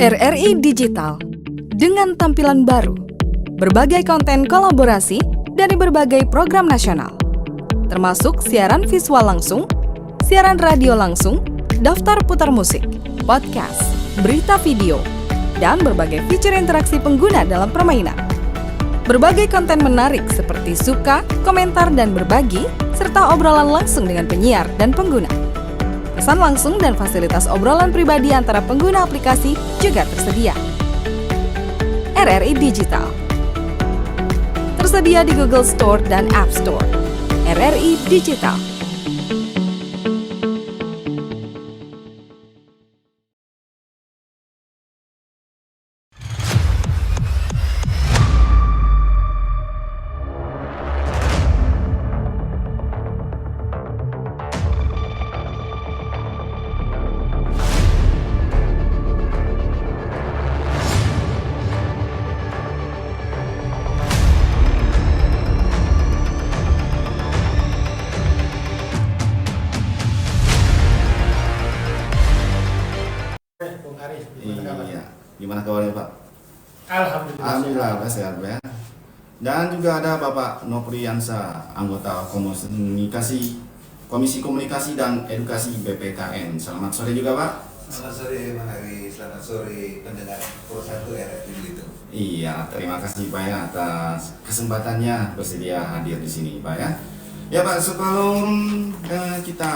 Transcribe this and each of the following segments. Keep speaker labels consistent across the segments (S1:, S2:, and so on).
S1: RRI Digital dengan tampilan baru, berbagai konten kolaborasi dari berbagai program nasional, termasuk siaran visual langsung, siaran radio langsung, daftar putar musik, podcast, berita video, dan berbagai fitur interaksi pengguna dalam permainan. Berbagai konten menarik seperti suka, komentar, dan berbagi, serta obrolan langsung dengan penyiar dan pengguna. Pesan langsung dan fasilitas obrolan pribadi antara pengguna aplikasi juga tersedia. RRI Digital tersedia di Google Store dan App Store. RRI Digital.
S2: Gimana kabarnya Pak?
S3: Alhamdulillah
S2: sehat ya. Dan juga ada Bapak Nopriyansa, anggota Komisi Komunikasi dan Edukasi BPKN. Selamat sore juga Pak.
S3: Selamat sore Bang Ari, selamat sore pendengar Pro 1 RRI itu.
S2: Iya, terima kasih Pak ya atas kesempatannya bersedia hadir di sini Pak ya. Ya Pak, sebelum kita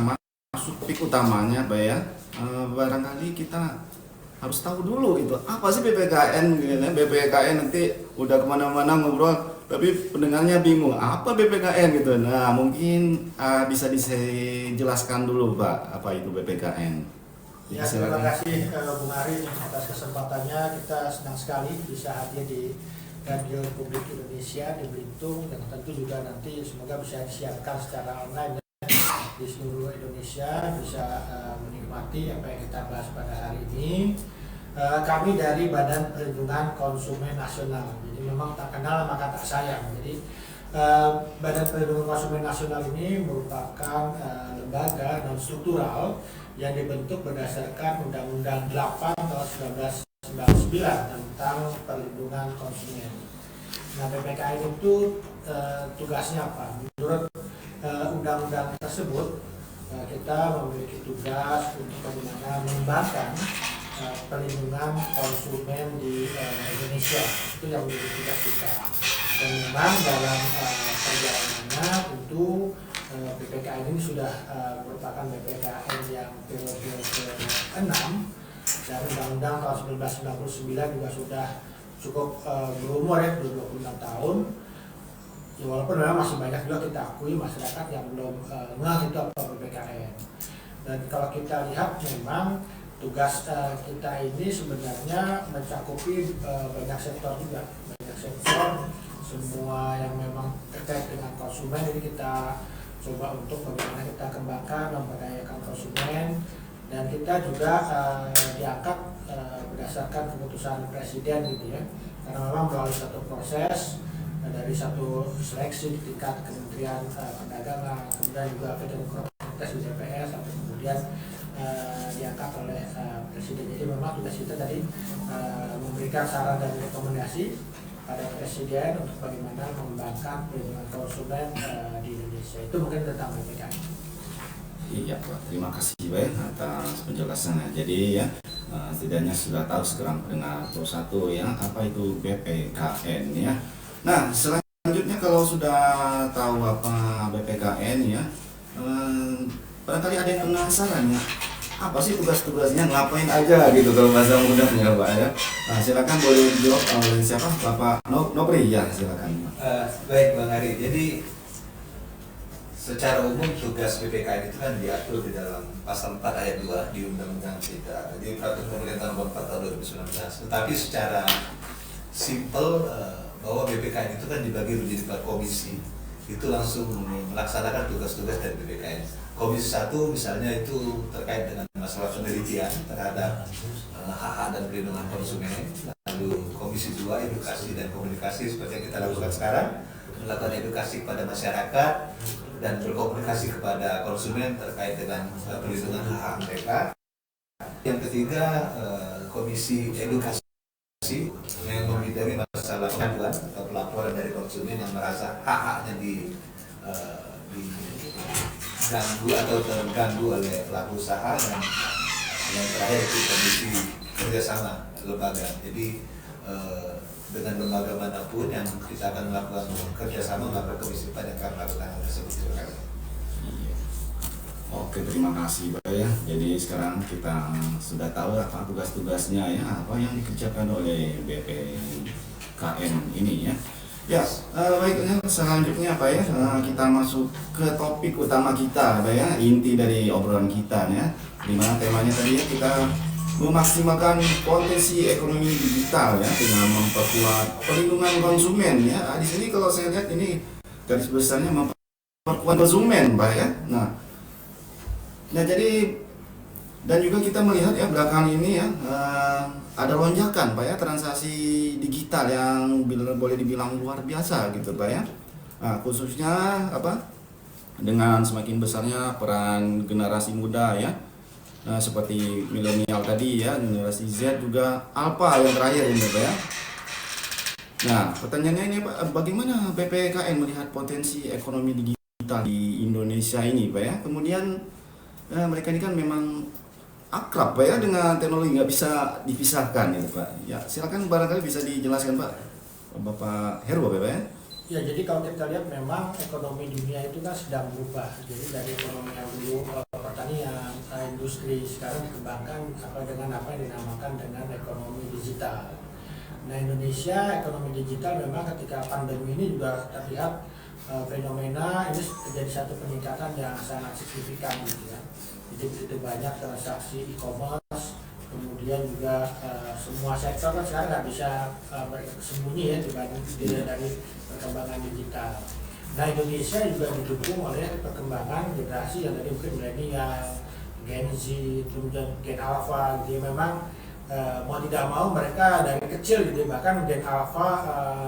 S2: masuk topik utamanya Pak ya, barangkali kita harus tahu dulu itu apa sih BPKN gitu ya. BPKN nanti udah kemana-mana ngobrol tapi pendengarnya bingung apa BPKN gitu. Nah mungkin bisa dijelaskan dulu Pak apa itu BPKN.
S4: Ya, terima kasih Bung Ari atas kesempatannya. Kita senang sekali bisa hadir di Radio Republik Indonesia di Belitung, dan tentu juga nanti semoga bisa disiarkan secara online di seluruh Indonesia, bisa menikmati apa yang kita bahas pada hari ini. Kami dari Badan Perlindungan Konsumen Nasional, jadi memang tak kenal maka tak sayang. Jadi Badan Perlindungan Konsumen Nasional ini merupakan lembaga non struktural yang dibentuk berdasarkan Undang-Undang 8 tahun 1999 tentang perlindungan konsumen. Nah, BPKN itu tugasnya apa? Menurut undang-undang tersebut, kita memiliki tugas untuk bagaimana mengembangkan perlindungan konsumen di Indonesia. Itu yang menjadi tugas kita. Dan memang dalam perjalanannya tentu BPKN ini sudah merupakan BPKN yang periode ke-6, dan Undang-Undang tahun 1999 juga sudah cukup berumur ya, 26 tahun. Ya, walaupun memang masih banyak juga kita akui masyarakat yang belum mengenal itu apa BPKN. Dan kalau kita lihat memang tugas kita ini sebenarnya mencakupi banyak sektor juga, banyak sektor, semua yang memang terkait dengan konsumen. Ini kita coba untuk bagaimana kita kembangkan, memberdayakan konsumen, dan kita juga diangkat berdasarkan keputusan Presiden gitu ya, karena memang melalui satu proses dari satu seleksi di tingkat Kementerian Perdagangan, kemudian juga fit and proper test di DPR, sampai kemudian diangkat oleh Presiden. Jadi memang tugas kita tadi memberikan saran dan rekomendasi pada Presiden untuk bagaimana mengembangkan perlindungan konsumen di Indonesia. Itu mungkin tentang BPKN.
S2: Iya Pak, terima kasih Pak atas penjelasannya. Jadi ya setidaknya sudah tahu sekarang pendengar Pro 1 ya apa itu BPKN ya. Nah selanjutnya kalau sudah tahu apa BPKN ya, barangkali ada yang penasaran ya, apa sih tugas-tugasnya, ngapain aja gitu kalau bahasa mudahnya Pak ya. Nah, silakan boleh dijawab oleh siapa? Bapak Nopri ya, silakan.
S3: Baik Bang Ari, jadi secara umum tugas BPKN itu kan diatur di dalam pasal 4 ayat 2 di Undang-Undang kita, di Peraturan Pemerintah Nomor 4 tahun 2019. Tetapi secara simpel bahwa BPKN itu kan dibagi menjadi 4 komisi, itu langsung melaksanakan tugas-tugas dari BPKN. Komisi 1 misalnya itu terkait dengan masalah penelitian terhadap hak-hak dan perlindungan konsumen. Lalu Komisi 2 edukasi dan komunikasi seperti yang kita lakukan sekarang, melakukan edukasi kepada masyarakat dan berkomunikasi kepada konsumen terkait dengan perlindungan hak-hak mereka. Yang ketiga, Komisi Edukasi yang membidangi masalah pengaduan atau pelaporan dari konsumen yang merasa hak-haknya diganggu atau terganggu oleh pelaku usaha, dan yang terakhir itu komisi kerjasama lembaga. Jadi dengan lembaga manapun yang kita akan melakukan kerjasama, maka komisi pajak akan melakukan hal tersebut.
S2: Iya. Oke, terima kasih Pak ya. Jadi sekarang kita sudah tahu apa tugas-tugasnya ya, apa yang dikerjakan oleh BPKN ini ya. Ya, baiknya selanjutnya Pak ya, kita masuk ke topik utama kita Pak ya, inti dari obrolan kita ya. Dimana temanya tadi ya, kita memaksimalkan potensi ekonomi digital ya dengan memperkuat perlindungan konsumen ya. Di sini kalau saya lihat ini garis besarnya memperkuat konsumen Pak ya. Nah jadi dan juga kita melihat ya belakangan ini ya ada lonjakan Pak ya transaksi digital yang boleh dibilang luar biasa gitu Pak ya. Nah, khususnya apa dengan semakin besarnya peran generasi muda ya. Nah, seperti milenial tadi ya, generasi Z juga Alpha yang terakhir ini Pak ya. Nah, pertanyaannya ini Pak, bagaimana BPKN melihat potensi ekonomi digital di Indonesia ini Pak ya? Kemudian mereka ini kan memang akrab Pak ya dengan teknologi, nggak bisa dipisahkan gitu Pak. Ya, silakan barangkali bisa dijelaskan Pak, Bapak Heru Pak ya.
S4: Ya, jadi kalau kita lihat memang ekonomi dunia itu kan sedang berubah. Jadi dari ekonomi yang dulu pertanian, industri, sekarang dikembangkan dengan apa yang dinamakan dengan ekonomi digital. Nah, Indonesia ekonomi digital memang ketika pandemi ini juga terlihat fenomena ini terjadi satu peningkatan yang sangat signifikan gitu ya. Jadi begitu banyak transaksi e-commerce, kemudian juga semua sektor kan sekarang nggak bisa sembunyi ya dibanding dari perkembangan digital. Nah, Indonesia juga didukung oleh perkembangan generasi yang tadi mungkin milenial, Gen Z, kemudian Gen Alpha, gitu ya. Memang mau tidak mau mereka dari kecil gitu, bahkan Gen Alpha,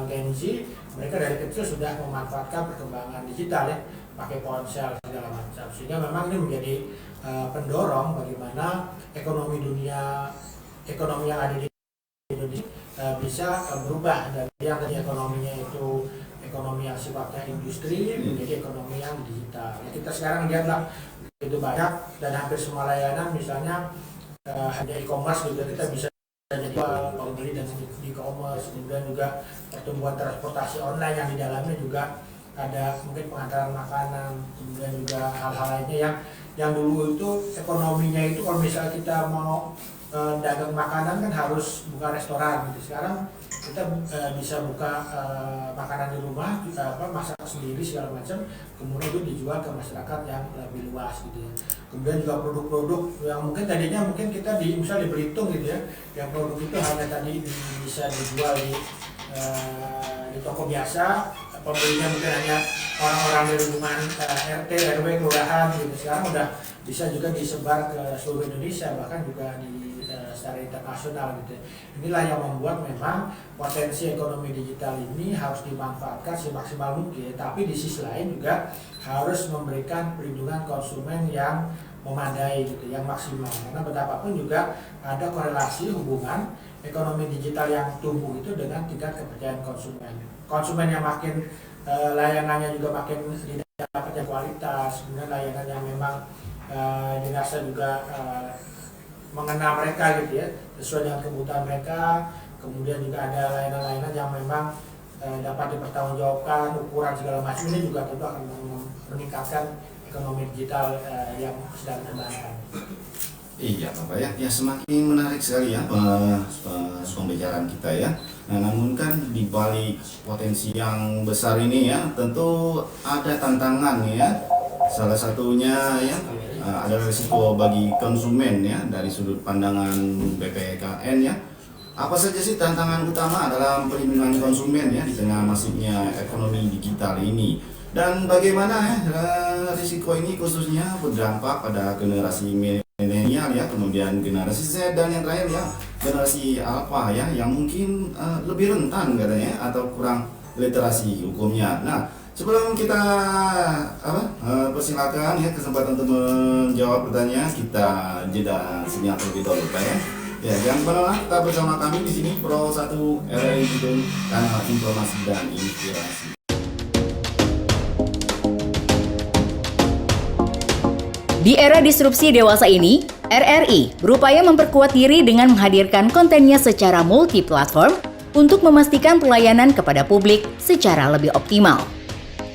S4: Gen Z, mereka dari kecil sudah memanfaatkan perkembangan digital ya, pakai ponsel segala macam. Sehingga memang ini menjadi pendorong bagaimana ekonomi dunia, ekonomi yang ada di Indonesia bisa berubah dari yang tadi ekonominya itu ekonomi yang sifatnya industri menjadi ekonomi yang digital. Ya, kita sekarang lihatlah begitu banyak dan hampir semua layanan, misalnya ada e-commerce juga kita bisa jadi pembeli dan e-commerce, kemudian juga pertumbuhan transportasi online yang di dalamnya juga ada mungkin pengantaran makanan, kemudian juga hal-hal lainnya yang dulu itu ekonominya itu kalau misalnya kita mau dagang makanan kan harus buka restoran gitu. Sekarang kita bisa buka makanan di rumah, kita masak sendiri segala macam, kemudian itu dijual ke masyarakat yang lebih luas gitu ya. Kemudian juga produk-produk yang mungkin tadinya mungkin kita misalnya di Belitung gitu ya, yang produk itu hanya tadi bisa dijual di toko biasa, pembelinya mungkin hanya orang-orang di lingkungan RT, RW, kelurahan gitu. Sekarang udah bisa juga disebar ke seluruh Indonesia, bahkan juga secara internasional gitu. Inilah yang membuat memang potensi ekonomi digital ini harus dimanfaatkan semaksimal mungkin, tapi di sisi lain juga harus memberikan perlindungan konsumen yang memadai gitu, yang maksimal. Karena betapapun juga ada korelasi hubungan ekonomi digital yang tumbuh itu dengan tingkat kepercayaan konsumen. Konsumen yang makin layanannya juga makin didapatnya kualitas, kemudian layanan yang memang dirasa juga mengenal mereka gitu ya, sesuai dengan kebutuhan mereka. Kemudian juga ada layanan-layanan yang memang dapat dipertanggungjawabkan, ukuran segala macam, ini juga tentu akan meningkatkan ekonomi digital yang sedang dikembangkan.
S2: Iya Bapak ya, ya semakin menarik sekali ya pembicaraan kita ya. Nah, namun kan di balik potensi yang besar ini ya, tentu ada tantangan ya. Salah satunya ya ada risiko bagi konsumen ya dari sudut pandangan BPKN ya. Apa saja sih tantangan utama dalam perlindungan konsumen ya di tengah masifnya ekonomi digital ini? Dan bagaimana ya risiko ini khususnya berdampak pada generasi milenial ya, kemudian generasi Z, dan yang terakhir ya generasi Alpha ya yang mungkin lebih rentan katanya atau kurang literasi hukumnya. Nah, Sebelum kita persilakan ya kesempatan untuk menjawab pertanyaan, kita jeda sejenak terlebih dahulu Pak ya. Ya, jangan kemana-mana, tetap bersama kami di sini Pro 1 RRI Bitung, kanal informasi dan inspirasi.
S5: Di era disrupsi dewasa ini, RRI berupaya memperkuat diri dengan menghadirkan kontennya secara multi-platform untuk memastikan pelayanan kepada publik secara lebih optimal.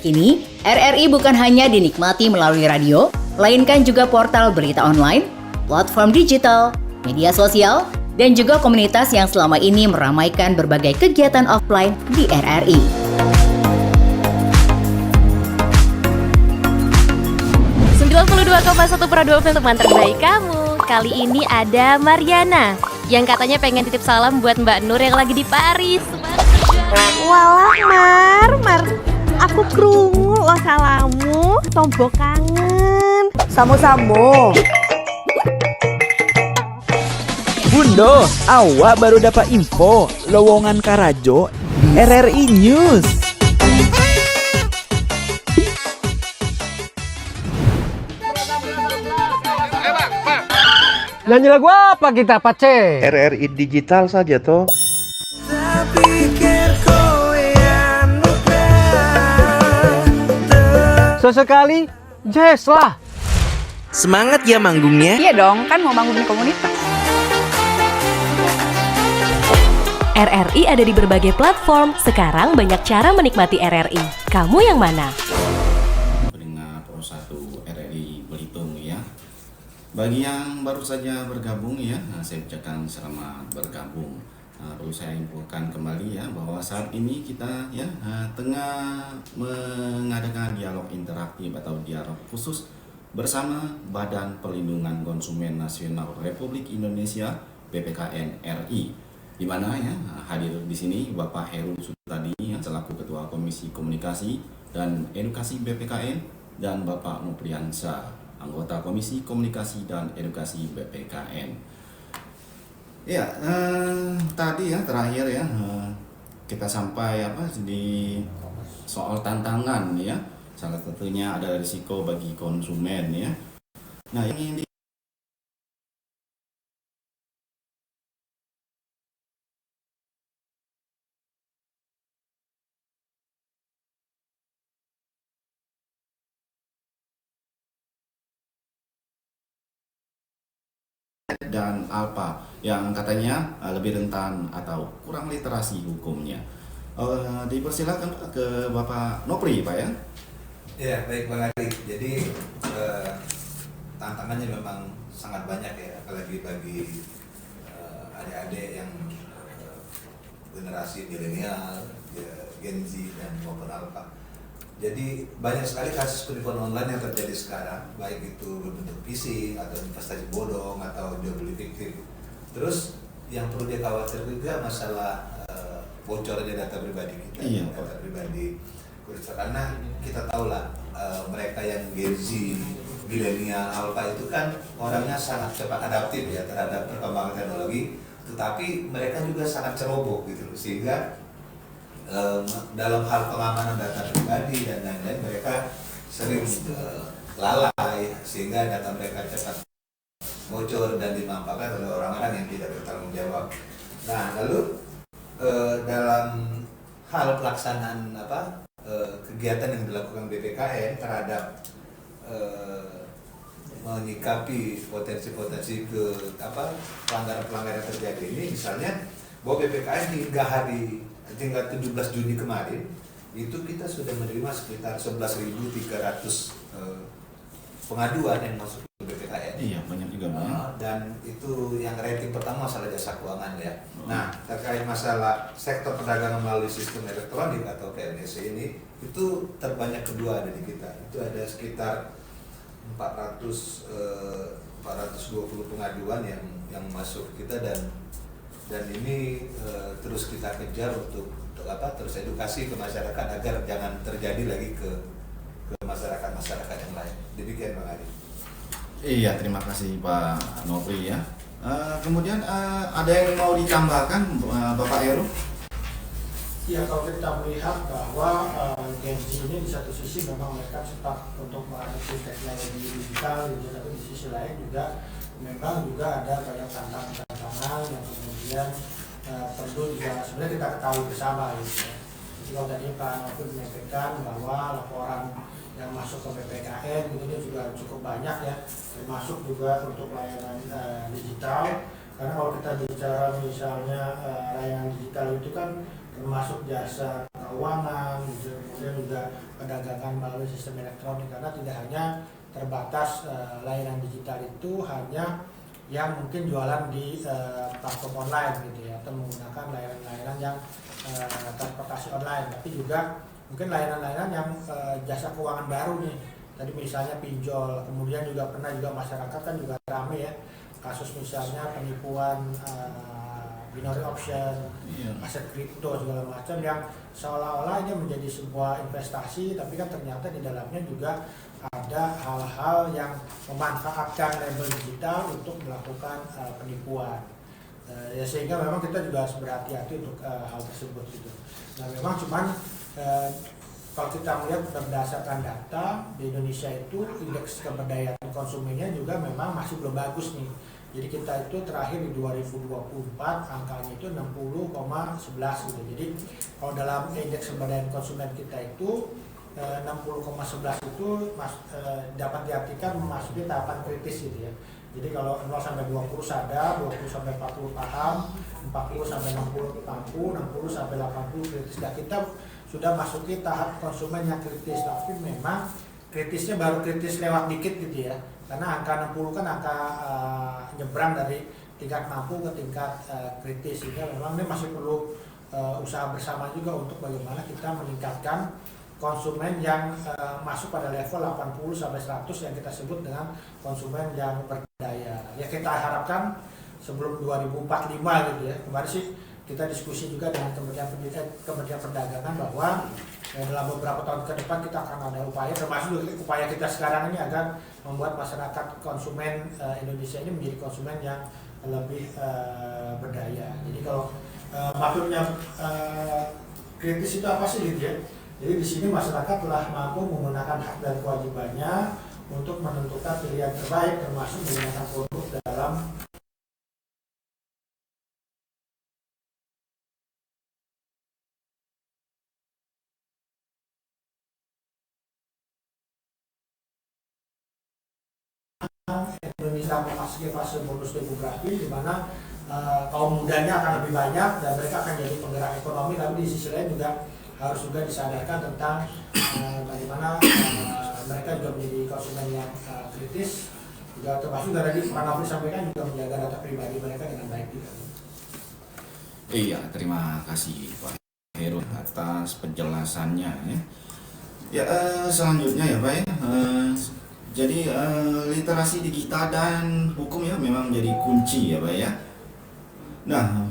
S5: Kini, RRI bukan hanya dinikmati melalui radio, melainkan juga portal berita online, platform digital, media sosial, dan juga komunitas yang selama ini meramaikan berbagai kegiatan offline di RRI.
S6: .1 Pro 2 FM teman terbaik kamu. Kali ini ada Mariana yang katanya pengen titip salam buat Mbak Nur yang lagi di Paris.
S7: Walah Mar, aku krungu lo salamu, tombo kangen. Samo-samo.
S8: Bundo, awak baru dapat info lowongan Karajo di RRI News.
S9: Nyanyi lagu apa kita, Pace?
S10: RRI digital saja toh.
S9: Sesekali jazz lah.
S8: Semangat ya manggungnya.
S11: Iya dong, kan mau bangun komunitas.
S6: RRI ada di berbagai platform. Sekarang banyak cara menikmati RRI. Kamu yang mana?
S2: Pendengar Pro 1 RRI Belitung ya. Bagi yang baru saja bergabung ya, saya ucapkan selamat bergabung. Perlu saya infokan kembali ya bahwa saat ini kita ya tengah mengadakan dialog interaktif atau dialog khusus bersama Badan Perlindungan Konsumen Nasional Republik Indonesia BPKN RI, di mana ya hadir di sini Bapak Heru Sutadi yang selaku Ketua Komisi Komunikasi dan Edukasi BPKN dan Bapak Nopriansa, anggota Komisi Komunikasi dan Edukasi BPKN. Ya, tadi ya terakhir ya kita sampai di soal tantangan ya. Salah satunya ada risiko bagi konsumen ya. Nah, yang ini dan Alpa yang katanya lebih rentan atau kurang literasi hukumnya. Dipersilakan ke Bapak Nopri, Pak ya.
S3: Ya, baik Bang Adi. Jadi tantangannya memang sangat banyak ya, apalagi bagi adik-adik yang generasi milenial, Gen Z dan maupun Alpha. Jadi banyak sekali kasus penipuan online yang terjadi sekarang, baik itu berbentuk phishing atau investasi bodong atau jual beli fiktif. Terus yang perlu dikhawatirkan juga masalah bocornya data pribadi kita,
S2: Iya,
S3: data pribadi. Karena kita tahu lah mereka yang Gen Z, milenial, Alpha itu kan orangnya sangat cepat adaptif ya terhadap perkembangan teknologi, tetapi mereka juga sangat ceroboh gitu loh, sehingga dalam hal pengamanan data pribadi dan lain-lain mereka sering lalai sehingga data mereka cepat bocor dan dimanfaatkan oleh orang-orang yang tidak bertanggung jawab. Nah, lalu dalam hal pelaksanaan kegiatan yang dilakukan BPKN terhadap menyikapi potensi-potensi pelanggaran-pelanggaran yang terjadi ini, misalnya bahwa BPKN hingga tinggal 17 Juni kemarin itu kita sudah menerima sekitar 11.300 pengaduan yang masuk ke BPKN.
S2: Iya, banyak juga Pak.
S3: Dan itu yang rating pertama masalah jasa keuangan ya. Nah, terkait masalah sektor perdagangan melalui sistem elektronik atau PNS ini, itu terbanyak kedua ada di kita. Itu ada sekitar 420 pengaduan yang masuk kita, dan ini terus kita kejar untuk terus edukasi ke masyarakat agar jangan terjadi lagi ke masyarakat yang lain. Demikian Bang Adi.
S2: Iya, terima kasih Pak Nopri ya. Kemudian ada yang mau ditambahkan Bapak Heru?
S4: Ya, kalau kita melihat bahwa Gen Z ini di satu sisi memang mereka cepat untuk mengadopsi teknologi digital, gitu, tapi di sisi lain juga memang juga ada banyak tantangan yang kemudian perlu juga sebenarnya kita ketahui bersama gitu. Jadi kalau tadi Pak Novi menyampaikan bahwa laporan yang masuk ke BPKN gitu ini juga cukup banyak ya, termasuk juga untuk layanan digital. Karena kalau kita bicara misalnya layanan digital itu kan termasuk jasa keuangan, gitu, kemudian juga perdagangan melalui sistem elektronik, karena tidak hanya terbatas layanan digital itu hanya yang mungkin jualan di platform online gitu ya, atau menggunakan layanan-layanan yang transportasi online, tapi juga mungkin layanan-layanan yang jasa keuangan baru nih. Tadi misalnya pinjol, kemudian juga pernah juga masyarakat kan juga ramai ya kasus misalnya penipuan binary option, aset kripto segala macam yang seolah-olah ini menjadi sebuah investasi, tapi kan ternyata di dalamnya juga ada hal-hal yang memanfaatkan label digital untuk melakukan penipuan. Ya sehingga memang kita juga harus berhati-hati untuk hal tersebut gitu. Nah memang cuman kalau kita melihat berdasarkan data di Indonesia itu indeks pemberdayaan konsumennya juga memang masih belum bagus nih. Jadi kita itu terakhir di 2024 angkanya itu 60,11 gitu. Jadi kalau dalam indeks pemberdayaan konsumen kita itu 60,11 itu dapat diartikan memasuki tahapan kritis gitu ya. Jadi kalau 0 sampai 20 sadar, 20 sampai 40 paham, 40 sampai 60 mampu, 60 sampai 80 kritis. Dan kita sudah masuki tahap konsumen yang kritis, tapi memang kritisnya baru kritis lewat dikit gitu ya. Karena angka 60 kan angka nyebrang dari tingkat mampu ke tingkat kritis, sehingga memang ini masih perlu usaha bersama juga untuk bagaimana kita meningkatkan konsumen yang masuk pada level 80 sampai 100 yang kita sebut dengan konsumen yang berdaya. Ya kita harapkan sebelum 2045 gitu ya. Kemarin sih kita diskusi juga dengan Kementerian Perdagangan bahwa dalam beberapa tahun ke depan kita akan ada upaya, termasuk upaya kita sekarang ini agar membuat masyarakat konsumen Indonesia ini menjadi konsumen yang lebih berdaya. Jadi kalau maksudnya kritis itu apa sih gitu ya? Jadi di sini masyarakat telah mampu menggunakan hak dan kewajibannya untuk menentukan pilihan terbaik, termasuk menggunakan produk dalam Indonesia memasuki fase bonus demografi di mana kaum mudanya akan lebih banyak dan mereka akan jadi penggerak ekonomi, tapi di sisi lain juga harus juga disadarkan tentang bagaimana mereka juga menjadi konsumen yang kritis, juga termasuk dari Pak Novi sampaikan juga menjaga data pribadi mereka dengan baik juga.
S2: Iya, terima kasih Pak Heru atas penjelasannya ya. Ya selanjutnya ya Pak ya. Jadi literasi digital dan hukum ya memang menjadi kunci ya Pak ya. Nah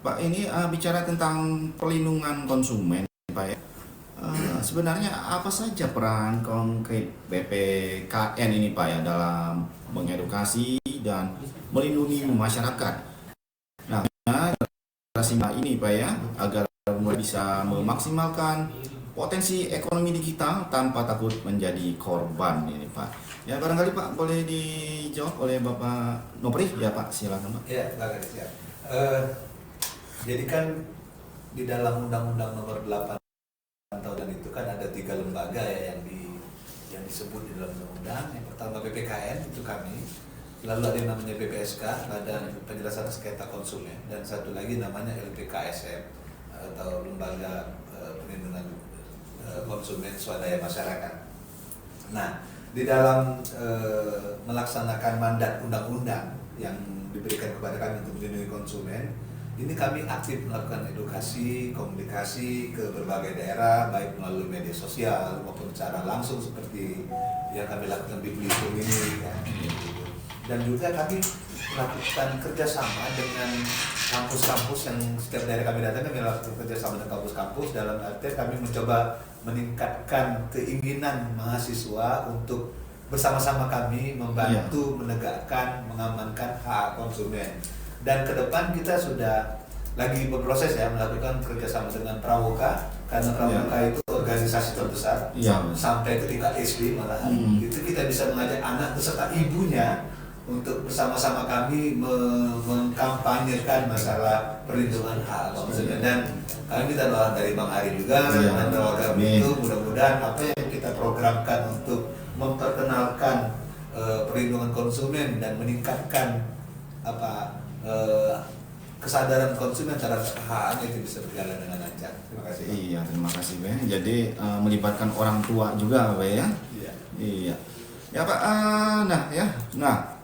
S2: Pak ini bicara tentang perlindungan konsumen Pak ya. Sebenarnya apa saja peran konkret BPKN ini Pak ya dalam mengedukasi dan melindungi masyarakat. Nah literasi ini Pak ya agar bisa memaksimalkan potensi ekonomi digital tanpa takut menjadi korban ini Pak. Ya barangkali Pak boleh dijawab oleh Bapak Nopri ya Pak, silakan Pak.
S3: Ya, silakan siap. Jadi kan di dalam Undang-Undang Nomor 8 tahun itu kan ada 3 lembaga ya yang disebut di dalam undang-undang. Yang pertama BPKN itu kami, lalu ada yang namanya BPSK, Badan Penjelasan Sengketa Konsumen, dan satu lagi namanya LPKSM atau Lembaga Perlindungan Konsumen Swadaya Masyarakat. Nah, di dalam melaksanakan mandat undang-undang yang diberikan kepada kami untuk melindungi konsumen, ini kami aktif melakukan edukasi, komunikasi ke berbagai daerah, baik melalui media sosial maupun secara langsung seperti yang kami lakukan di Belitung ini. Ya. Dan juga kami melakukan kerjasama dengan kampus-kampus yang setiap daerah kami datang, kami melakukan kerjasama dengan kampus-kampus dalam arti kami mencoba meningkatkan keinginan mahasiswa untuk bersama-sama kami membantu menegakkan, mengamankan hak konsumen. Dan ke depan kita sudah lagi berproses ya melakukan kerjasama dengan Pramuka, karena Pramuka itu organisasi terbesar sampai ke tingkat SD malahan. Itu kita bisa mengajak anak beserta ibunya untuk bersama-sama kami mengkampanyekan masalah perlindungan hak maksudnya. Dan kami minta doa dari Bang Ari juga dan doa kami itu mudah-mudahan apa yang kita programkan untuk memperkenalkan perlindungan konsumen dan meningkatkan kesadaran konsumen terhadap haknya itu bisa berjalan dengan lancar. Terima kasih.
S2: Iya, terima kasih Be. Jadi melibatkan orang tua juga Be ya. Iya. Ya Pak, nah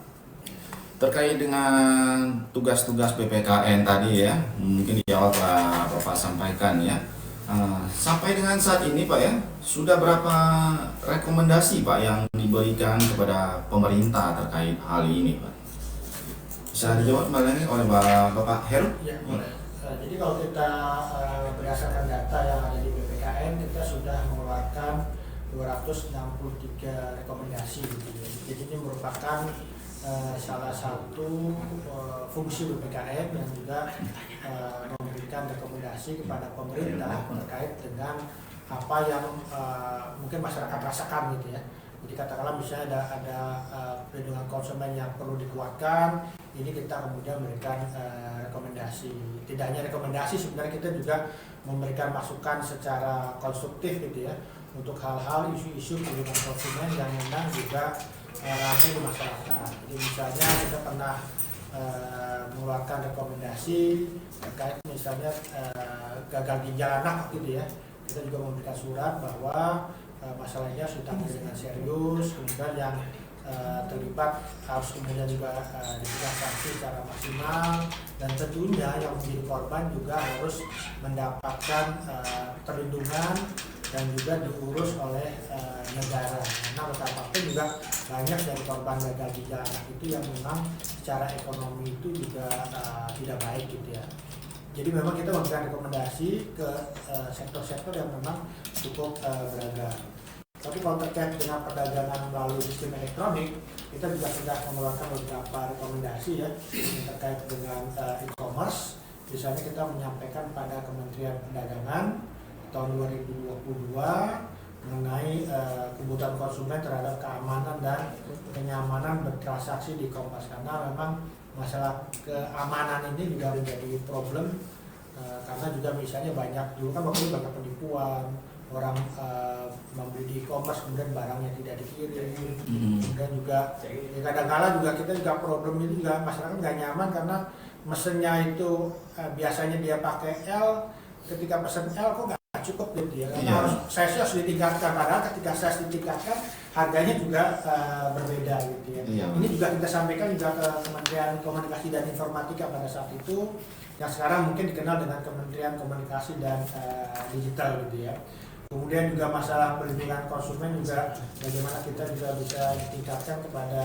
S2: terkait dengan tugas-tugas PPKN tadi ya, mungkin di awal Bapak sampaikan ya. Sampai dengan saat ini Pak ya, sudah berapa rekomendasi Pak yang diberikan kepada pemerintah terkait hal ini Pak? Bisa dijawab oleh Bapak Heru?
S4: Ya, boleh. Jadi kalau kita berdasarkan data yang ada di PPKN, kita sudah mengeluarkan 263 rekomendasi gitu ya. Jadi ini merupakan salah satu fungsi PPKN yang juga memberikan rekomendasi kepada pemerintah terkait dengan apa yang mungkin masyarakat rasakan gitu ya. Jadi katakanlah misalnya ada perlindungan konsumen yang perlu dikuatkan, ini kita kemudian memberikan rekomendasi. Tidak hanya rekomendasi, sebenarnya kita juga memberikan masukan secara konstruktif gitu ya, untuk hal-hal isu-isu perlindungan konsumen yang memang juga ramai di masyarakat. Jadi misalnya kita pernah mengeluarkan rekomendasi terkait misalnya gagal ginjal anak gitu ya. Kita juga memberikan surat bahwa masalahnya sudah ditangani dengan serius, kemudian yang terlibat harus kemudian juga diberikan sanksi secara maksimal, dan tentunya yang menjadi korban juga harus mendapatkan perlindungan dan juga diurus oleh negara. Karena betapapun juga banyak dari korban gagal ginjal anak itu yang memang secara ekonomi itu juga tidak baik gitu ya. Jadi memang kita memberikan rekomendasi ke sektor-sektor yang memang cukup beragam. Tapi kalau terkait dengan perdagangan melalui sistem elektronik, kita juga sudah mengeluarkan beberapa rekomendasi ya yang terkait dengan e-commerce. Misalnya kita menyampaikan pada Kementerian Perdagangan tahun 2022 mengenai kebutuhan konsumen terhadap keamanan dan kenyamanan bertransaksi di e-commerce, karena memang masalah keamanan ini juga menjadi problem karena juga misalnya banyak dulu kan waktu banyak penipuan, orang membeli di e-commerce kemudian barangnya tidak dikirim, kemudian juga ya kadang-kala juga kita juga problem itu juga masyarakat nggak nyaman karena mesennya itu biasanya dia pakai L, ketika pesen L kok nggak cukup gitu ya, karena harus size harus ditingkatkan, padahal ketika size ditingkatkan harganya juga berbeda gitu ya. Ini juga kita sampaikan juga ke Kementerian Komunikasi dan Informatika pada saat itu, yang sekarang mungkin dikenal dengan Kementerian Komunikasi dan Digital gitu ya. Kemudian juga masalah perlindungan konsumen juga bagaimana kita juga bisa ditingkatkan kepada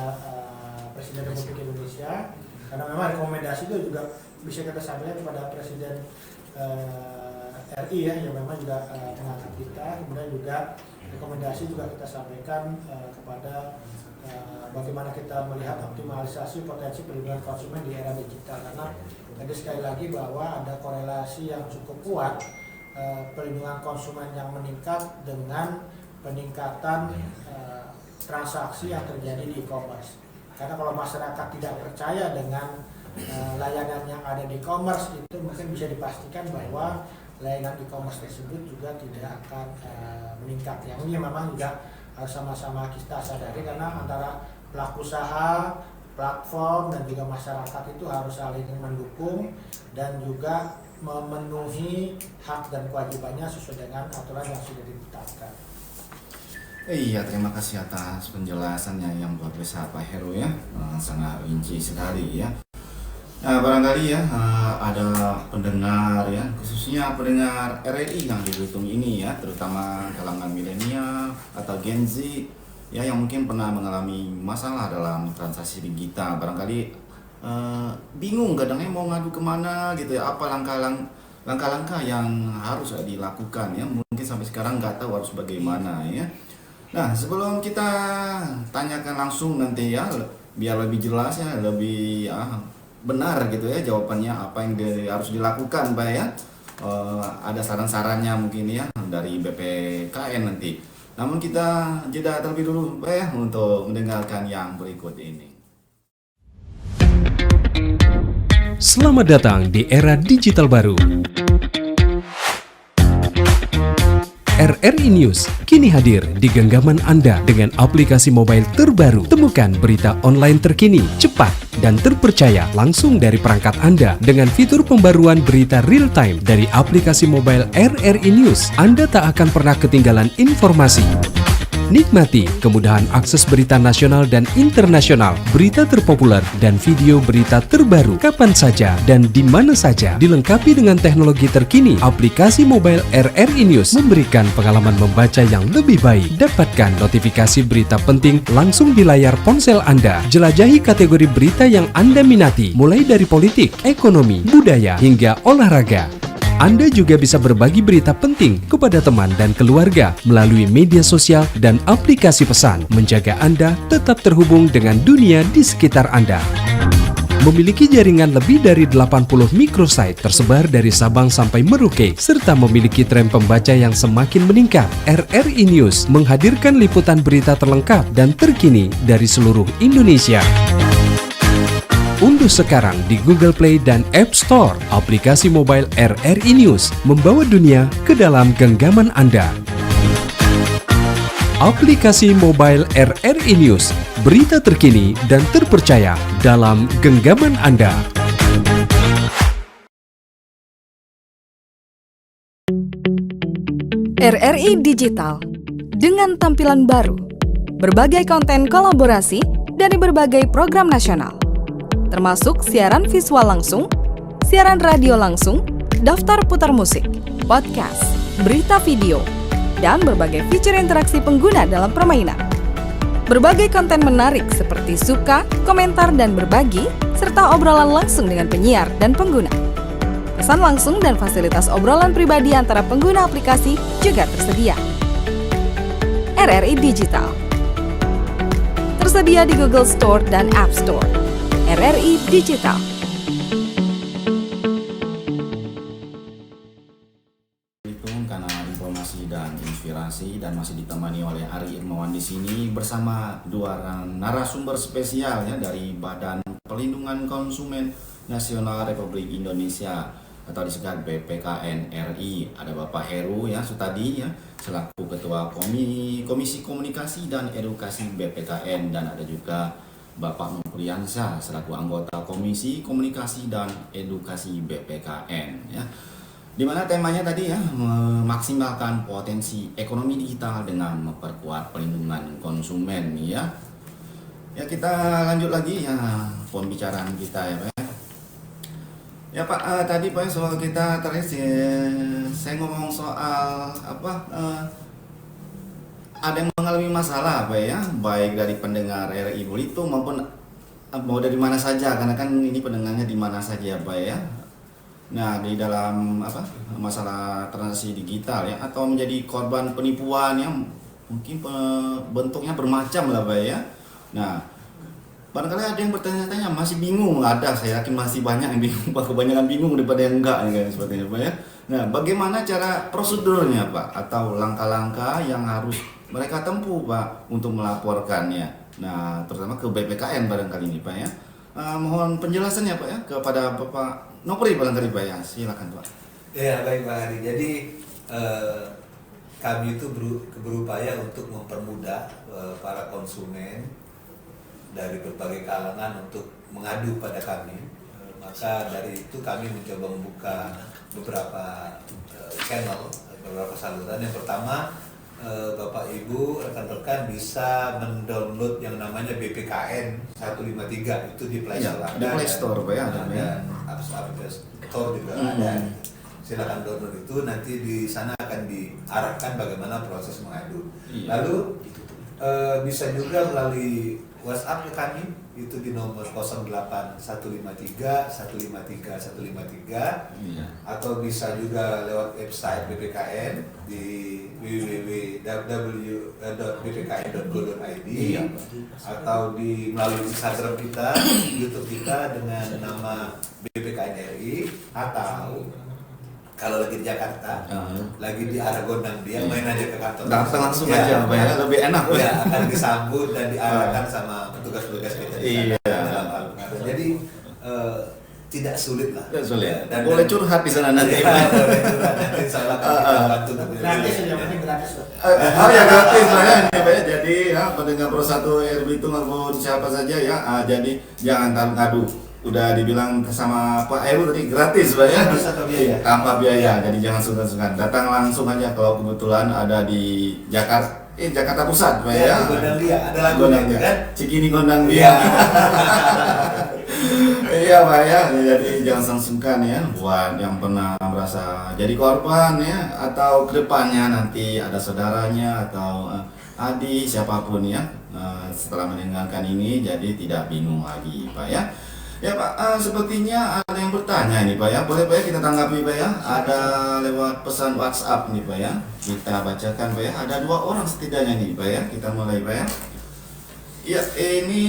S4: Presiden Republik Indonesia, karena memang rekomendasi itu juga bisa kita sampaikan kepada Presiden RI ya, yang memang juga mengangkat kita. Kemudian juga rekomendasi juga kita sampaikan kepada bagaimana kita melihat optimalisasi potensi perlindungan konsumen di era digital, karena tadi sekali lagi bahwa ada korelasi yang cukup kuat perlindungan konsumen yang meningkat dengan peningkatan transaksi yang terjadi di e-commerce. Karena kalau masyarakat tidak percaya dengan layanan yang ada di e-commerce, itu mungkin bisa dipastikan bahwa layanan e-commerce tersebut juga tidak akan meningkat. Yang ini memang juga harus sama-sama kita sadari, karena antara pelaku usaha, platform, dan juga masyarakat itu harus saling mendukung dan juga memenuhi hak dan kewajibannya sesuai dengan aturan yang sudah ditetapkan.
S2: Iya, terima kasih atas penjelasannya yang luar biasa Pak Heru ya, sangat rinci sekali ya. Nah, barangkali ya ada pendengar ya, khususnya pendengar RRI yang di Belitung ini ya, terutama kalangan milenial atau Gen Z ya, yang mungkin pernah mengalami masalah dalam transaksi digital. Barangkali bingung kadangnya mau ngadu kemana gitu ya, apa langkah-langkah yang harus dilakukan ya, mungkin sampai sekarang nggak tahu harus bagaimana ya. Nah, sebelum kita tanyakan langsung nanti ya, biar lebih jelas ya, lebih benar gitu ya jawabannya apa yang harus dilakukan Pak ya. Ada saran-sarannya mungkin ya dari BPKN nanti. Namun kita jeda terlebih dulu Pak ya untuk mendengarkan yang berikut ini.
S12: Selamat datang di era digital baru. RRI News kini hadir di genggaman Anda dengan aplikasi mobile terbaru. Temukan berita online terkini, cepat, dan terpercaya langsung dari perangkat Anda dengan fitur pembaruan berita real time dari aplikasi mobile RRI News. Anda tak akan pernah ketinggalan informasi. Nikmati kemudahan akses berita nasional dan internasional, berita terpopuler, dan video berita terbaru kapan saja dan di mana saja. Dilengkapi dengan teknologi terkini, aplikasi mobile RRI News memberikan pengalaman membaca yang lebih baik. Dapatkan notifikasi berita penting langsung di layar ponsel Anda. Jelajahi kategori berita yang Anda minati, mulai dari politik, ekonomi, budaya, hingga olahraga. Anda juga bisa berbagi berita penting kepada teman dan keluarga melalui media sosial dan aplikasi pesan, menjaga Anda tetap terhubung dengan dunia di sekitar Anda. Memiliki jaringan lebih dari 80 microsite tersebar dari Sabang sampai Merauke, serta memiliki tren pembaca yang semakin meningkat. RRI News menghadirkan liputan berita terlengkap dan terkini dari seluruh Indonesia. Unduh sekarang di Google Play dan App Store aplikasi mobile RRI News, membawa dunia ke dalam genggaman Anda. Aplikasi mobile RRI News, berita terkini dan terpercaya dalam genggaman Anda.
S1: RRI Digital dengan tampilan baru, berbagai konten kolaborasi dari berbagai program nasional, termasuk siaran visual langsung, siaran radio langsung, daftar putar musik, podcast, berita video, dan berbagai fitur interaksi pengguna dalam permainan. Berbagai konten menarik seperti suka, komentar, dan berbagi, serta obrolan langsung dengan penyiar dan pengguna. Pesan langsung dan fasilitas obrolan pribadi antara pengguna aplikasi juga tersedia. RRI Digital tersedia di Google Store dan App Store. RRI Digital.
S2: Itu karena informasi dan inspirasi, dan masih ditemani oleh Ari Irmawan di sini bersama dua narasumber spesial ya dari Badan Perlindungan Konsumen Nasional Republik Indonesia atau disingkat BPKN RI. Ada Bapak Heru ya Sutadi ya selaku Ketua Komisi Komunikasi dan Edukasi BPKN, dan ada juga Bapak Nopriansyah selaku anggota Komisi Komunikasi dan Edukasi BPKN ya. Dimana temanya tadi ya memaksimalkan potensi ekonomi digital dengan memperkuat perlindungan konsumen ya. Ya kita lanjut lagi ya pembicaraan kita ya Pak. Ya Pak, tadi Pak soal kita terakhir saya ngomong soal ada yang mengalami masalah Pak ya, baik dari pendengar RRI Belitung maupun mau dari mana saja, karena kan ini pendengarnya di mana saja Pak ya. Nah di dalam masalah transaksi digital ya, atau menjadi korban penipuan yang mungkin bentuknya bermacam lah Pak ya. Nah barangkali ada yang bertanya-tanya masih bingung, ada, saya yakin masih banyak yang bingung Pak, kebanyakan bingung daripada yang enggak ya, sepertinya Pak ya. Nah bagaimana cara prosedurnya Pak, atau langkah-langkah yang harus mereka tempuh Pak untuk melaporkannya, nah terutama ke BPKN barangkali ini Pak ya. Mohon penjelasannya Pak ya kepada Bapak Nopri barangkali Pak ya, silakan Pak.
S3: Ya baik Pak Hari, jadi kami itu berupaya untuk mempermudah para konsumen dari berbagai kalangan untuk mengadu pada kami. Maka dari itu kami mencoba membuka beberapa channel, beberapa saluran. Yang pertama, Bapak Ibu, rekan-rekan bisa mendownload yang namanya BPKN 153 itu di Play Store.
S2: Ada Play Store Pak ya,
S3: dan App Store juga ada. Silakan download itu, nanti di sana akan diarahkan bagaimana proses mengadu. Lalu bisa juga melalui WhatsApp ke kami itu di nomor 08153 153 153 atau bisa juga lewat website BPKN di www.bpkn.go.id atau melalui Instagram kita, YouTube kita dengan nama BPKN RI, atau kalau lagi di Jakarta, lagi di arah Gondang dia main aja ke kantor.
S2: Datang langsung aja, lebih enak.
S3: Ya, akan disambut dan diarahkan sama petugas-petugas kita. Jadi tidak sulit lah.
S2: Tidak sulit.
S3: Dan
S2: boleh curhat di sana nanti.
S3: Boleh curhat nanti salah kita bantu.
S4: Gratis ya, yang gratis.
S2: Oh ya gratis lah ya ini Pak ya. Jadi ya pendengar Pro 1 RI Belitung maupun siapa saja ya. Jadi jangan taruh udah dibilang sama Pak Heru tadi gratis Pak ya, tanpa biaya, jadi jangan sungkan-sungkan, datang langsung aja kalau kebetulan ada di Jakarta Pusat Pak ya.
S3: Gondang Dia, ada lagu kan?
S2: Cikini Gondang Dia. Iya Pak ya, jadi jangan sungkan ya buat yang pernah merasa jadi korban ya, atau kedepannya nanti ada saudaranya atau adik siapapun ya, setelah mendengarkan ini jadi tidak bingung lagi Pak ya. Ya Pak, sepertinya ada yang bertanya nih Pak ya, boleh Pak ya kita tanggapi Pak ya, ada lewat pesan WhatsApp nih Pak ya, kita bacakan Pak ya, ada 2 orang setidaknya nih Pak ya, kita mulai Pak ya. Ya ini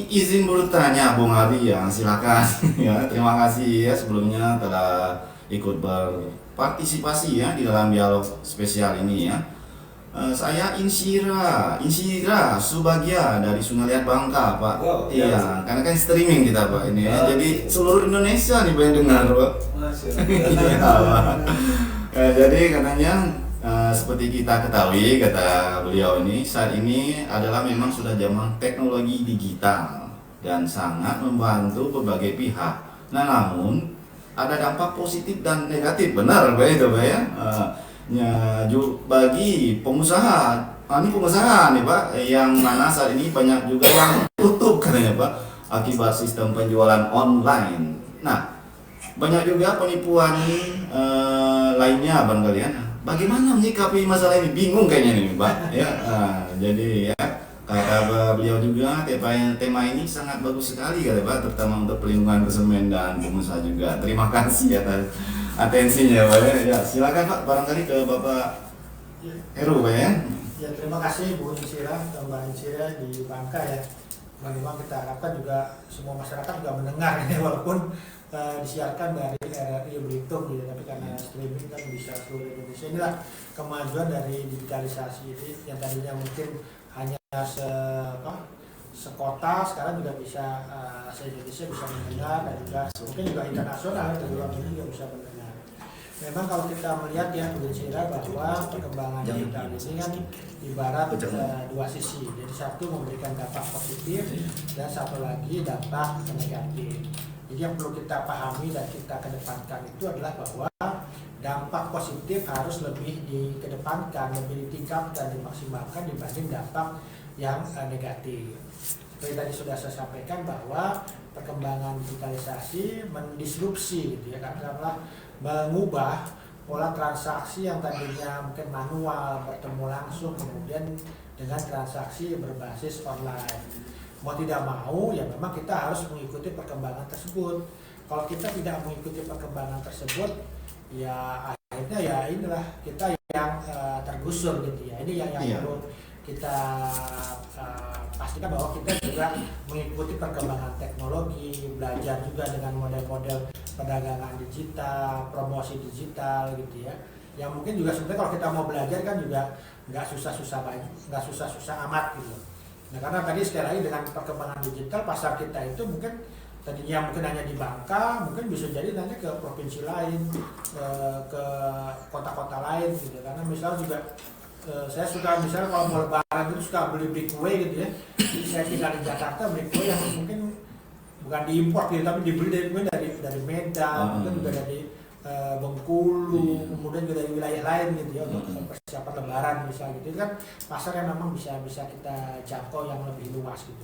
S2: izin bertanya Bung Ari ya, silakan ya, terima kasih ya sebelumnya telah ikut berpartisipasi ya di dalam dialog spesial ini ya. Saya Insira Subagia dari Sungai Liat Bangka Pak.
S3: Wow,
S2: iya, karena kan streaming kita Pak ini ya. Jadi seluruh Indonesia nih yang dengar Pak. Jadi katanya seperti kita ketahui kata beliau ini, saat ini adalah memang sudah zaman teknologi digital dan sangat membantu berbagai pihak. Nah namun ada dampak positif dan negatif, benar Pak itu Pak ya. Bagi pengusaha, ini pengusaha nih Pak, yang mana saat ini banyak juga yang tutup katanya Pak akibat sistem penjualan online. Nah, banyak juga penipuan lainnya barangkali ya. Bagaimana menyikapi masalah ini? Bingung kayaknya nih Pak. Ya, jadi ya kata beliau juga tema ini sangat bagus sekali kata Pak, terutama untuk perlindungan konsumen dan pengusaha juga. Terima kasih atas atensinya Pak ya. Ya, silakan Pak, barangkali ke Bapak Heru Pak ya.
S4: Ya, terima kasih Bu Insira dan Mbak Insira di Bangka ya. Memang kita harapkan juga semua masyarakat juga mendengar ini walaupun disiarkan dari RRI Belitung gitu, tapi karena streaming kan bisa seluruh Indonesia. Inilah kemajuan dari digitalisasi ini yang tadinya mungkin hanya sekota, sekarang juga bisa se-Indonesia bisa mendengar, dan juga mungkin juga internasional dari luar negeri juga bisa mendengar. Memang kalau kita melihat ya Bu Insira bahwa perkembangan digital ini kan ibarat 2 sisi. Jadi satu memberikan dampak positif dan satu lagi dampak negatif. Jadi yang perlu kita pahami dan kita kedepankan itu adalah bahwa dampak positif harus lebih dikedepankan, lebih ditingkatkan, dimaksimalkan dibanding dampak yang negatif. Seperti tadi sudah saya sampaikan bahwa perkembangan digitalisasi mendisrupsi gitu ya, karena mengubah pola transaksi yang tadinya mungkin manual, bertemu langsung, kemudian dengan transaksi berbasis online. Mau tidak mau ya memang kita harus mengikuti perkembangan tersebut. Kalau kita tidak mengikuti perkembangan tersebut ya akhirnya ya inilah kita yang tergusur gitu ya. Ini yang perlu kita pastikan bahwa kita juga mengikuti perkembangan teknologi, belajar juga dengan model-model perdagangan digital, promosi digital gitu ya. Yang mungkin juga sebenarnya kalau kita mau belajar kan juga nggak susah-susah amat gitu. Nah karena tadi sekali lagi dengan perkembangan digital pasar kita itu mungkin tadinya mungkin hanya di Bangka, mungkin bisa jadi nanti ke provinsi lain, ke kota-kota lain gitu. Karena misalnya juga saya suka misalnya kalau mau lebaran itu suka beli kue gitu ya. Jadi saya tinggal di Jakarta beli kue yang mungkin bukan diimpor gitu, tapi dibeli dari Medan, mungkin juga dari Bengkulu, kemudian juga dari wilayah lain gitu ya untuk persiapan lebaran misalnya gitu. Itu kan pasar yang memang bisa kita jangkau yang lebih luas gitu.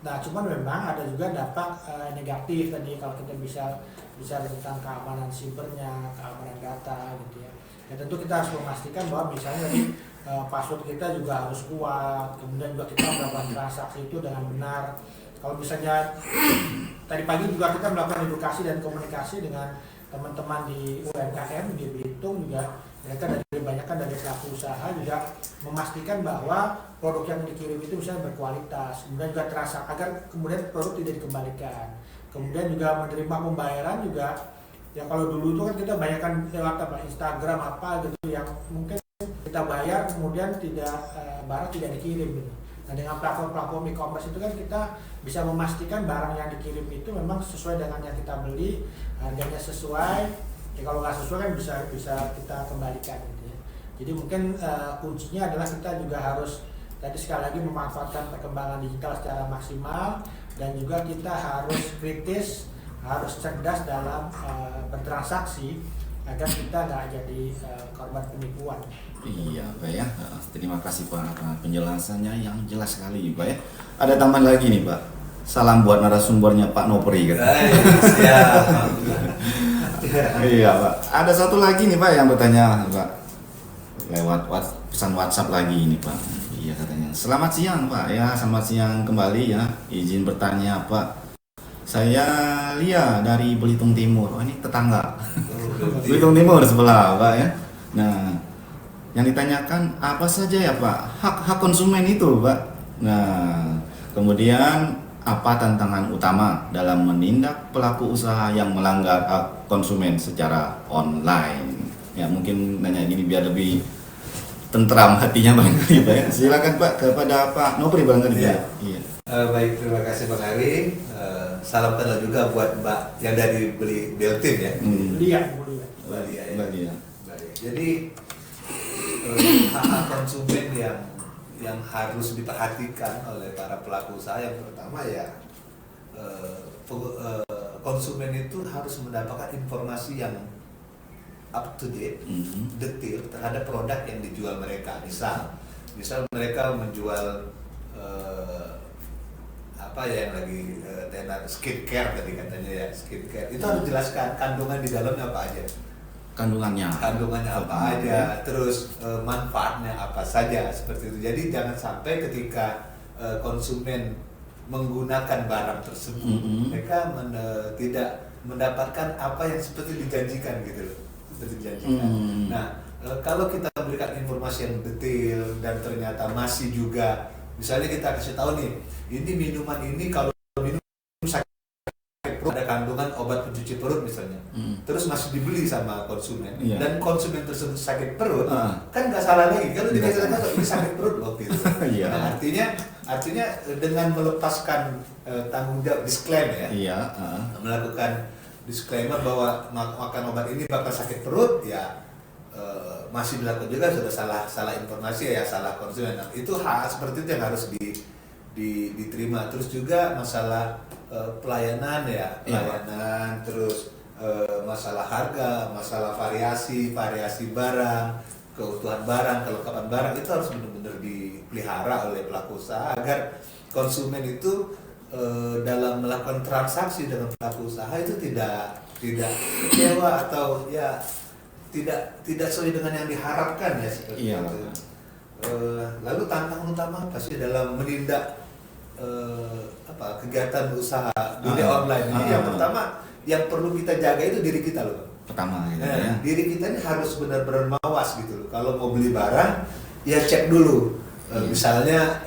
S4: Nah cuman memang ada juga dampak negatif tadi kalau kita bisa tentang keamanan sibernya, keamanan data gitu ya. Ya tentu kita harus memastikan bahwa misalnya tadi password kita juga harus kuat, kemudian juga kita melakukan transaksi itu dengan benar, Kalau misalnya tadi pagi juga kita melakukan edukasi dan komunikasi dengan teman-teman di UMKM di Belitung juga, mereka dari pelaku usaha juga memastikan bahwa produk yang dikirim itu misalnya berkualitas, kemudian juga terasa agar kemudian produk tidak dikembalikan. Kemudian juga menerima pembayaran juga, ya kalau dulu itu kan kita bayarkan lewat Instagram gitu yang mungkin kita bayar kemudian barang tidak dikirim gitu. Nah, dengan platform e-commerce itu kan kita bisa memastikan barang yang dikirim itu memang sesuai dengan yang kita beli, harganya sesuai. Ya kalau nggak sesuai kan bisa kita kembalikan gitu ya. Jadi mungkin kuncinya adalah kita juga harus tadi sekali lagi memanfaatkan perkembangan digital secara maksimal, dan juga kita harus kritis, harus cerdas dalam bertransaksi agar kita nggak jadi korban penipuan.
S2: Iya Pak ya, terima kasih Pak atas penjelasannya yang jelas sekali Pak ya. Ada tambahan lagi nih Pak, salam buat narasumbernya Pak Nopri kan. Iya Pak, ada satu lagi nih Pak yang bertanya Pak lewat pesan WhatsApp lagi ini Pak. Iya katanya, selamat siang Pak ya, selamat siang kembali ya, izin bertanya Pak. Saya Lia dari Belitung Timur. Oh ini tetangga. Belitung Timur sebelah Pak ya. Nah, yang ditanyakan apa saja ya Pak hak konsumen itu Pak. Nah, kemudian apa tantangan utama dalam menindak pelaku usaha yang melanggar hak konsumen secara online? Ya mungkin nanya gini biar lebih tentram hatinya barangkali Pak ya. Silakan Pak kepada Pak Nopri barangkali ya. Iya.
S3: Baik, terima kasih Bang Ari. Salam kenal juga buat Mbak yang dari Beltim ya. Lia. Jadi hak konsumen yang harus diperhatikan oleh para pelaku usaha, yang pertama ya konsumen itu harus mendapatkan informasi yang up to date, detail terhadap produk yang dijual mereka. Misal mereka menjual apa ya yang lagi tenar skincare tadi katanya ya, skincare itu harus jelaskan kandungan di dalamnya apa aja. Kandungannya apa aja, terus manfaatnya apa saja, seperti itu. Jadi jangan sampai ketika konsumen menggunakan barang tersebut mereka tidak mendapatkan apa yang seperti dijanjikan gitu loh, seperti dijanjikan. Nah, kalau kita berikan informasi yang detail dan ternyata masih juga, misalnya kita kasih tahu nih, ini minuman ini kalau minum sakit perut, ada kandungan obat pencuci perut misalnya, terus masih dibeli sama konsumen, dan konsumen tersebut sakit perut, kan nggak salah lagi kalau dikatakan ini sakit perut loh gitu. Nah, artinya dengan melepaskan tanggung jawab, disclaimer ya, melakukan disclaimer bahwa makan obat ini bakal sakit perut, ya masih dilakukan juga sudah salah informasi ya, salah konsumen. Nah, itu hal seperti itu yang harus diterima. Terus juga masalah pelayanan ya, terus masalah harga, masalah variasi barang, keutuhan barang, kelengkapan barang itu harus benar-benar dipelihara oleh pelaku usaha agar konsumen itu dalam melakukan transaksi dengan pelaku usaha itu tidak kecewa atau ya tidak sesuai dengan yang diharapkan ya, seperti itu. Lalu tantangan utama pasti dalam menindak kegiatan usaha dunia online ini, yang pertama yang perlu kita jaga itu diri kita loh. Diri kita ini harus benar-benar mawas gitu loh. Kalau mau beli barang ya cek dulu. Misalnya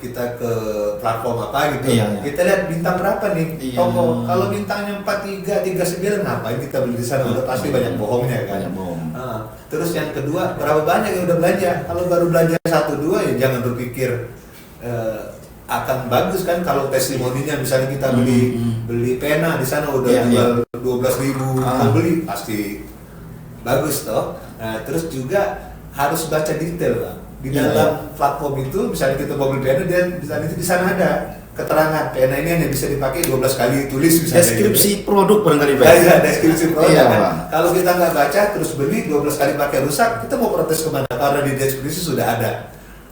S3: kita ke platform apa gitu, kita lihat bintang berapa nih toko. Kalau bintangnya 4,3, 3,9, ngapain kita beli di sana? Udah pasti banyak bohongnya kan. Terus yang kedua, berapa banyak yang udah belanja? Kalau baru belanja 1-2 ya jangan berpikir akan bagus kan. Kalau testimoninya misalnya kita beli pena di sana udah jual 12.000, mau beli pasti bagus toh. Nah, terus juga harus baca detail Bang. Di dalam platform itu, misalnya kita mau beli pena, dan di sana ada keterangan pena ini hanya bisa dipakai 12 kali tulis misalnya. Deskripsi gitu. Produk barangkali Pak. Ya, deskripsi produk kan. Kalau kita nggak baca terus beli 12 kali pakai rusak, kita mau protes kemana? Karena di deskripsi sudah ada.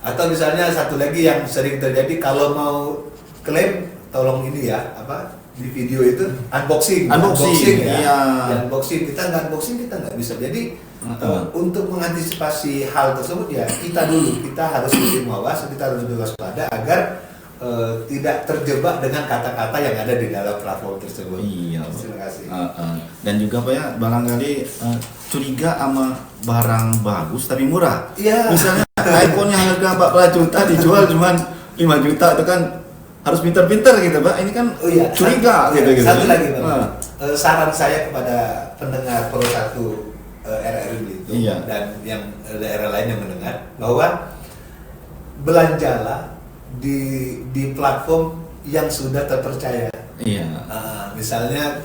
S3: Atau misalnya satu lagi yang sering terjadi, kalau mau klaim tolong ini ya, di video itu unboxing ya. Unboxing kita nggak bisa. Jadi untuk mengantisipasi hal tersebut ya kita harus lebih mawas, kita harus lebih waspada agar tidak terjebak dengan kata-kata yang ada di dalam platform tersebut.
S2: Iya.
S3: Terima kasih.
S2: Dan juga Pak ya, barangkali curiga sama barang bagus tapi murah.
S3: Iya.
S2: Misalnya iPhone yang harga 14 juta dijual cuma 5 juta, itu kan harus pintar-pintar gitu Pak. Ini kan curiga gitu.
S3: Satu lagi Pak. Saran saya kepada pendengar Pro 1 RRI Belitung dan yang daerah lain yang mendengar, bahwa belanjalah di platform yang sudah terpercaya.
S2: Iya.
S3: Misalnya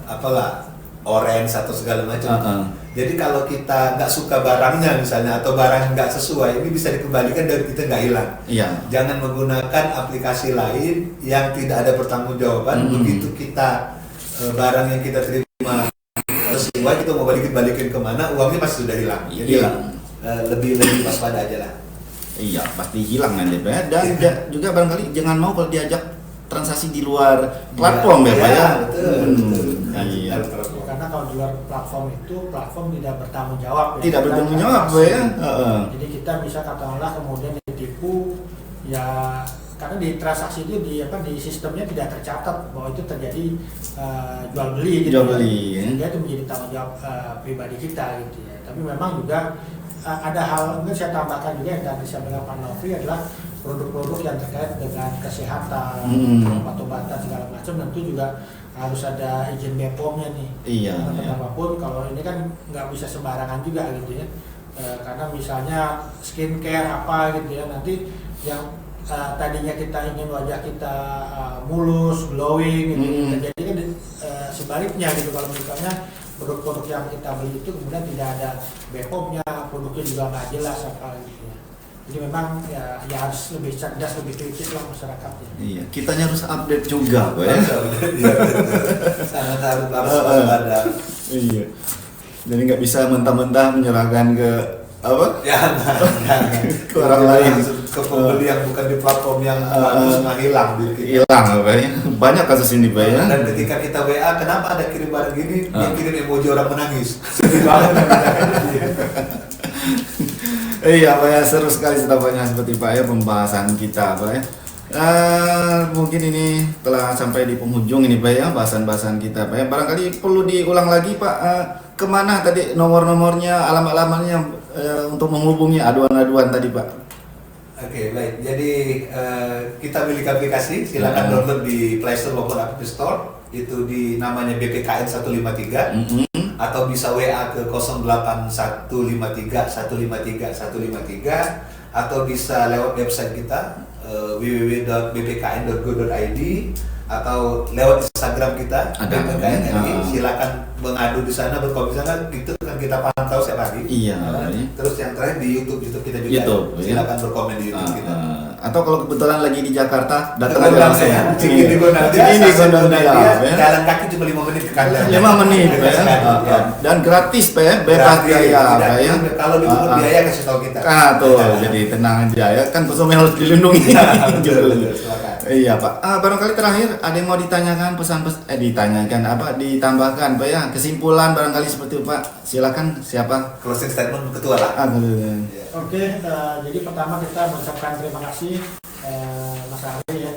S3: apalah orange atau segala macam. Jadi kalau kita nggak suka barangnya misalnya, atau barang nggak sesuai, ini bisa dikembalikan dan kita nggak hilang.
S2: Iya.
S3: Jangan menggunakan aplikasi lain yang tidak ada pertanggungjawaban. Begitu kita barang yang kita terima sesuai, kita mau balikin kemana, uangnya pasti sudah hilang. Jadi lebih waspada aja lah.
S2: Iya, pasti hilang nanti Pak. Dan juga barangkali jangan mau kalau diajak transaksi di luar platform ya Pak ya.
S3: Betul.
S2: Iya.
S4: Karena kalau di luar platform itu, platform tidak bertanggung jawab.
S2: Tidak bertanggung jawab Pak ya.
S4: Jadi kita bisa katakanlah kemudian ditipu ya, karena di transaksi itu di sistemnya tidak tercatat bahwa itu terjadi jual beli gitu. Sehingga itu menjadi tanggung jawab pribadi kita gitu ya. Tapi memang juga ada hal, mungkin saya tambahkan juga yang tadi saya bilang Pak Novi, adalah produk-produk yang terkait dengan kesehatan, obat-obatan segala macam, tentu juga harus ada izin BPOM-nya nih.
S2: Iya.
S4: Apapun kalau ini kan nggak bisa sembarangan juga gitu ya. Karena misalnya skincare apa gitu ya, nanti yang tadinya kita ingin wajah kita mulus, glowing gitu, jadi kan sebaliknya gitu. Kalau misalnya produk-produk yang kita beli itu kemudian tidak ada BPOM-nya, produknya juga nggak jelas apa gitu ya. Jadi memang ya harus lebih cerdas, lebih kritis lah masyarakatnya.
S2: Iya, kitanya harus update juga Pak ya.
S3: Sangat harus waspada.
S2: Iya. Jadi nggak bisa mentah-mentah menyerahkan ke apa?
S3: Ya,
S2: ke orang lain.
S3: Ke pembeli yang bukan di platform yang harus hilang.
S2: Hilang Pak ya. Banyak kasus ini Pak ya.
S3: Dan ketika kita WA, kenapa ada kirim barang gini? Dia kirim emoji orang menangis. Sedih banget.
S2: Iya Pak ya, seru sekali tampaknya seperti Pak ya pembahasan kita Pak ya. Mungkin ini telah sampai di penghujung ini Pak ya, bahasan-bahasan kita Pak ya. Barangkali perlu diulang lagi Pak, kemana tadi nomor-nomornya, alamat-alamatnya untuk menghubungi aduan-aduan tadi Pak.
S3: Oke, baik. Jadi kita miliki aplikasi, silakan download di Play Store maupun App Store. Itu di namanya BPKN 153. Atau bisa WA ke 08153153153 atau bisa lewat website kita www.bpkn.go.id atau lewat Instagram kita BPKN. Silakan mengadu di sana, berkomentar di sana, gitu kan kita pantau setiap hari.
S2: Iya.
S3: Terus yang terakhir di YouTube kita juga. Silakan berkomen di YouTube kita.
S2: Atau kalau kebetulan lagi di Jakarta, datang aja langsung.
S3: Cikini Gondangdia, jalan kaki cuma 5 menit ke kantor.
S2: 5 menit ya. Dan gratis Pak ya, bebas biaya Pak ya.
S3: Kalau dipungut biaya kasih tahu kita.
S2: Tuh, jadi tenang aja ya, kan personel harus dilindungi. Iya Pak. Barangkali terakhir ada yang mau ditanyakan, ditambahkan Pak ya, kesimpulan barangkali seperti itu Pak. Silakan, siapa?
S3: Closing statement ketua lah.
S4: Oke, jadi pertama kita mengucapkan terima kasih Mas Ari ya,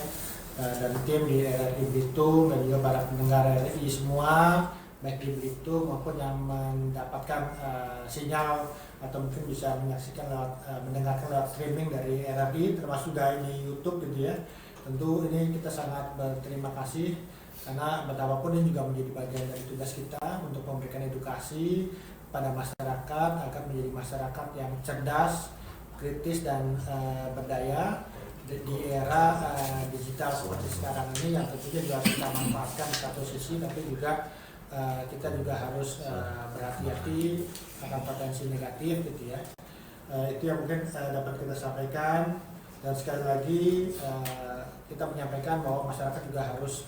S4: dan tim di RRI Belitung dan juga para pendengar RRI semua, baik di Belitung maupun yang mendapatkan sinyal atau mungkin bisa menyaksikan lewat mendengarkan lewat streaming dari RRI, termasuk dari YouTube gitu ya. Tentu ini kita sangat berterima kasih karena betapapun ini juga menjadi bagian dari tugas kita untuk memberikan edukasi pada masyarakat agar menjadi masyarakat yang cerdas, kritis dan berdaya di era digital seperti sekarang ini, yang tentunya juga kita manfaatkan di satu sisi, tapi juga kita juga harus berhati-hati akan potensi negatif gitu ya. Itu yang mungkin dapat kita sampaikan, dan sekali lagi kita menyampaikan bahwa masyarakat juga harus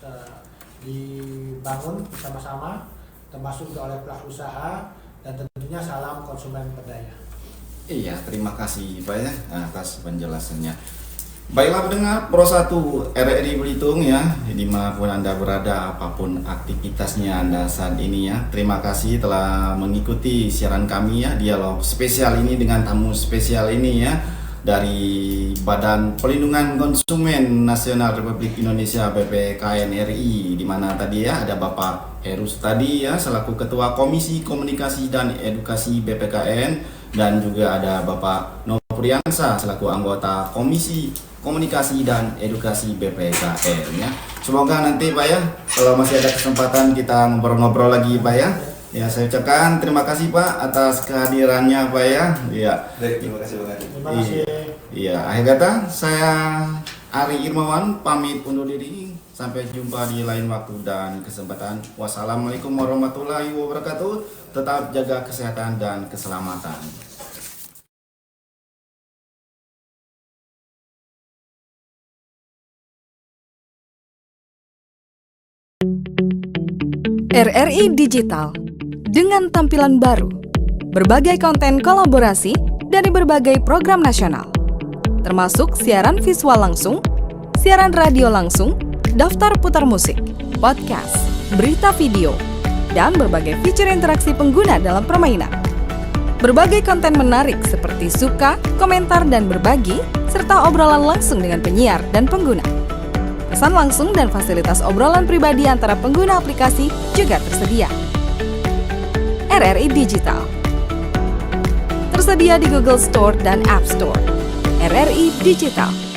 S4: dibangun bersama-sama, termasuk juga oleh pelaku usaha, dan tentunya salam konsumen berdaya.
S2: Iya, terima kasih Pak ya atas penjelasannya. Baiklah pendengar Pro 1 RRI Belitung ya, dimanapun Anda berada, apapun aktivitasnya Anda saat ini ya. Terima kasih telah mengikuti siaran kami ya, dialog spesial ini dengan tamu spesial ini ya. dari Badan Pelindungan Konsumen Nasional Republik Indonesia BPKN RI, di mana tadi ya ada Bapak Heru Sutadi ya selaku Ketua Komisi Komunikasi dan Edukasi BPKN, dan juga ada Bapak Nopriansa selaku anggota Komisi Komunikasi dan Edukasi BPKN ya. Semoga nanti Pak ya kalau masih ada kesempatan kita ngobrol-ngobrol lagi Pak ya. Ya, saya ucapkan terima kasih Pak atas kehadirannya Pak ya. Iya.
S3: Baik, terima kasih Bang Adi.
S4: Terima kasih.
S2: Iya, akhir kata saya Ari Irmawan pamit undur diri. Sampai jumpa di lain waktu dan kesempatan. Wassalamualaikum warahmatullahi wabarakatuh. Tetap jaga kesehatan dan keselamatan.
S1: RRI Digital dengan tampilan baru, berbagai konten kolaborasi dari berbagai program nasional, termasuk siaran visual langsung, siaran radio langsung, daftar putar musik, podcast, berita video, dan berbagai fitur interaksi pengguna dalam permainan. Berbagai konten menarik seperti suka, komentar, dan berbagi, serta obrolan langsung dengan penyiar dan pengguna. Pesan langsung dan fasilitas obrolan pribadi antara pengguna aplikasi juga tersedia. RRI Digital tersedia di Google Store dan App Store. RRI Digital.